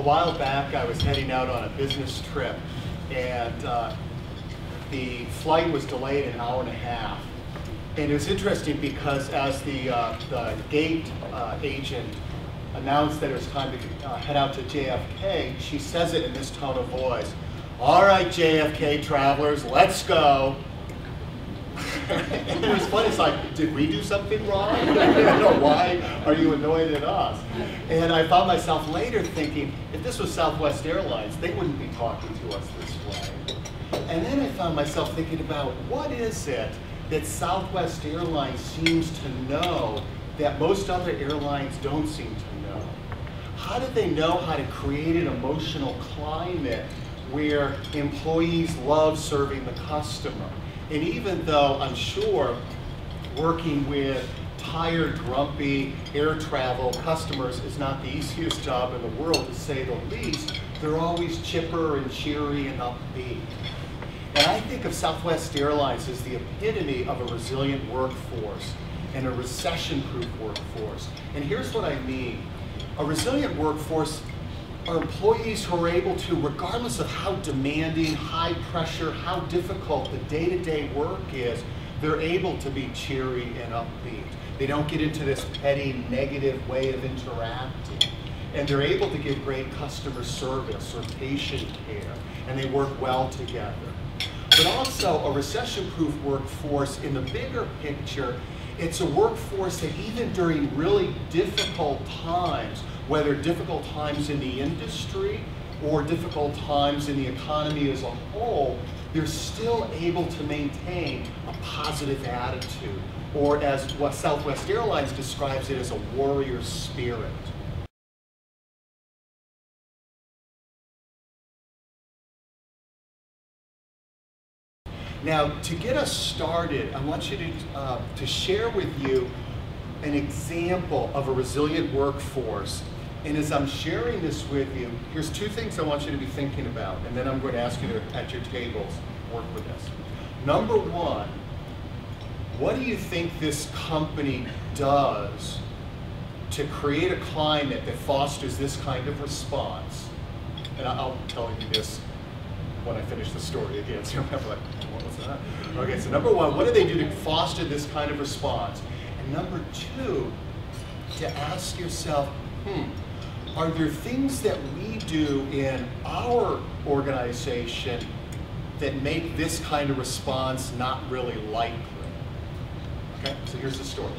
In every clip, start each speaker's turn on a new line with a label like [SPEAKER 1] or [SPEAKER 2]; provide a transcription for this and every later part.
[SPEAKER 1] while back, I was heading out on a business trip, and the flight was delayed an hour and a half. And it was interesting because as the gate agent announced that it was time to head out to JFK, she says it in this tone of voice: "All right, JFK travelers, let's go." And it was funny. It's like, did we do something wrong? Why are you annoyed at us? And I found myself later thinking, if this was Southwest Airlines, they wouldn't be talking to us this way. And then I found myself thinking about, what is it that Southwest Airlines seems to know that most other airlines don't seem to know? How do they know how to create an emotional climate where employees love serving the customer? And even though I'm sure working with tired, grumpy air travel customers is not the easiest job in the world, to say the least, they're always chipper and cheery and upbeat. And I think of Southwest Airlines as the epitome of a resilient workforce and a recession-proof workforce. And here's what I mean. A resilient workforce are employees who are able to, regardless of how demanding, high pressure, how difficult the day-to-day work is, they're able to be cheery and upbeat. They don't get into this petty, negative way of interacting. And they're able to give great customer service or patient care, and they work well together. But also a recession-proof workforce, in the bigger picture, it's a workforce that even during really difficult times, whether difficult times in the industry or difficult times in the economy as a whole, they're still able to maintain a positive attitude, or as what Southwest Airlines describes it, as a warrior spirit. Now, to get us started, I want you to share with you an example of a resilient workforce. And as I'm sharing this with you, here's two things I want you to be thinking about, and then I'm going to ask you to, at your tables, work with this. Number one, what do you think this company does to create a climate that fosters this kind of response? And I'll tell you this when I finish the story again, so you remember, like, what was that? Okay, so number one, what do they do to foster this kind of response? And number two, to ask yourself, are there things that we do in our organization that make this kind of response not really likely? Okay, so here's the story.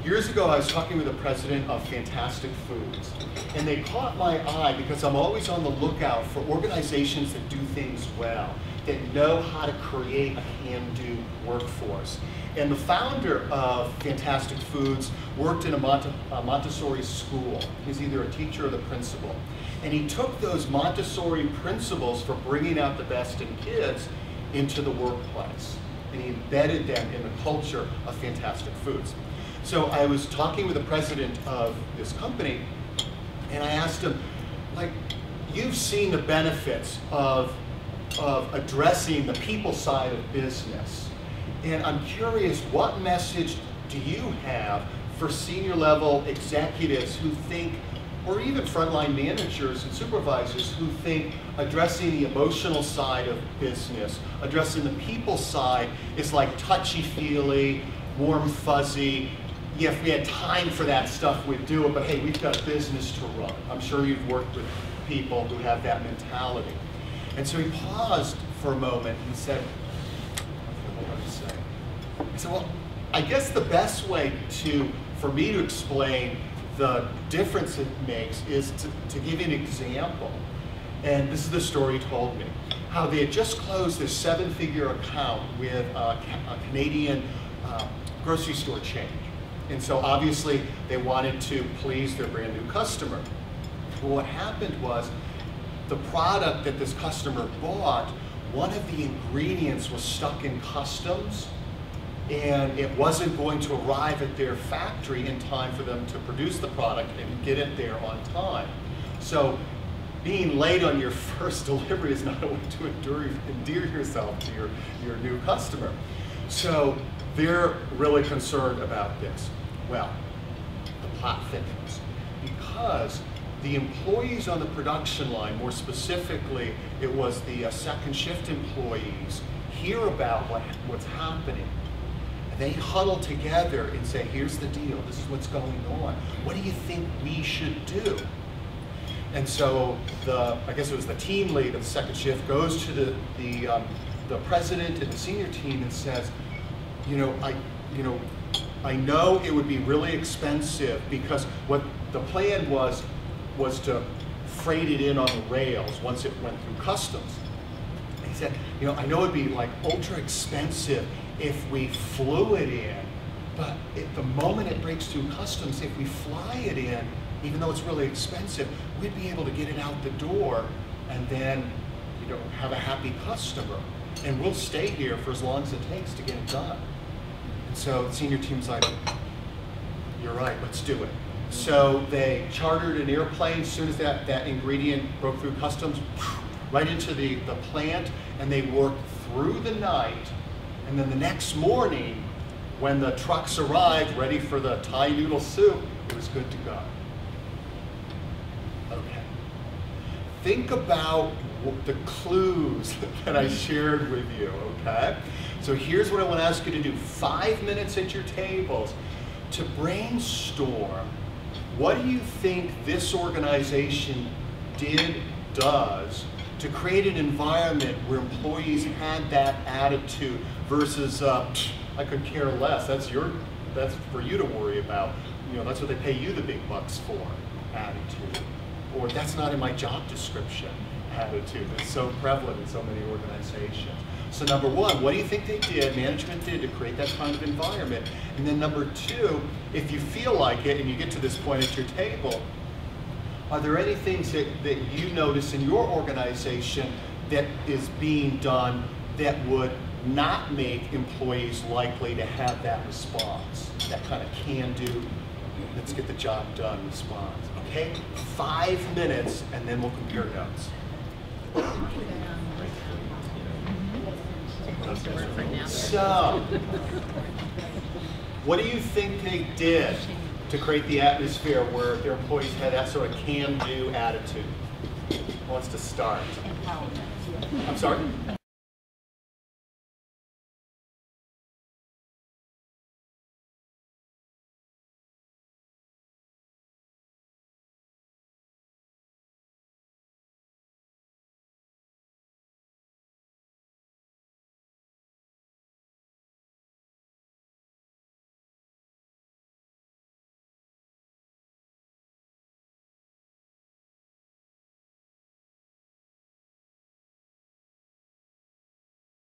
[SPEAKER 1] Years ago, I was talking with the president of Fantastic Foods, and they caught my eye because I'm always on the lookout for organizations that do things well, that know how to create a can-do workforce. And the founder of Fantastic Foods worked in a Montessori school. He's either a teacher or the principal. And he took those Montessori principles for bringing out the best in kids into the workplace. And he embedded them in the culture of Fantastic Foods. So I was talking with the president of this company, and I asked him, like, you've seen the benefits of addressing the people side of business. And I'm curious, what message do you have for senior level executives who think, or even frontline managers and supervisors who think addressing the emotional side of business, addressing the people side is like touchy-feely, warm, fuzzy. Yeah, if we had time for that stuff, we'd do it, but hey, we've got a business to run. I'm sure you've worked with people who have that mentality. And so he paused for a moment and said, what do I say? He said, well, I guess the best way for me to explain the difference it makes is to give you an example. And this is the story he told me. How they had just closed this 7-figure account with a Canadian grocery store chain. And so obviously they wanted to please their brand new customer. Well, what happened was the product that this customer bought, one of the ingredients was stuck in customs, and it wasn't going to arrive at their factory in time for them to produce the product and get it there on time. So being late on your first delivery is not a way to endear yourself to your new customer. So they're really concerned about this. Well, the plot thickens, because the employees on the production line, more specifically, it was the second shift employees, hear about what's happening. And they huddle together and say, here's the deal, this is what's going on. What do you think we should do? And so I guess it was the team lead of the second shift goes to the president and the senior team and says, I know it would be really expensive because what the plan was to freight it in on the rails once it went through customs. He said, I know it'd be like ultra expensive if we flew it in, but at the moment it breaks through customs, if we fly it in, even though it's really expensive, we'd be able to get it out the door and then have a happy customer. And we'll stay here for as long as it takes to get it done. And so the senior team's like, you're right, let's do it. So they chartered an airplane as soon as that ingredient broke through customs, right into the plant, and they worked through the night. And then the next morning, when the trucks arrived ready for the Thai noodle soup, it was good to go. Okay. Think about the clues that I shared with you, okay? So here's what I want to ask you to do. 5 minutes at your tables to brainstorm. What do you think this organization does to create an environment where employees had that attitude versus, I could care less, that's for you to worry about. That's what they pay you the big bucks for, attitude. Or that's not in my job description, attitude. It's so prevalent in so many organizations. So number one, what do you think management did to create that kind of environment? And then number two, if you feel like it and you get to this point at your table, are there any things that you notice in your organization that is being done that would not make employees likely to have that response, that kind of can-do, let's get the job done response? Okay, 5 minutes, and then we'll compare notes. So, what do you think they did to create the atmosphere where their employees had that sort of can-do attitude? Who wants to start?
[SPEAKER 2] Empowerment.
[SPEAKER 1] I'm sorry?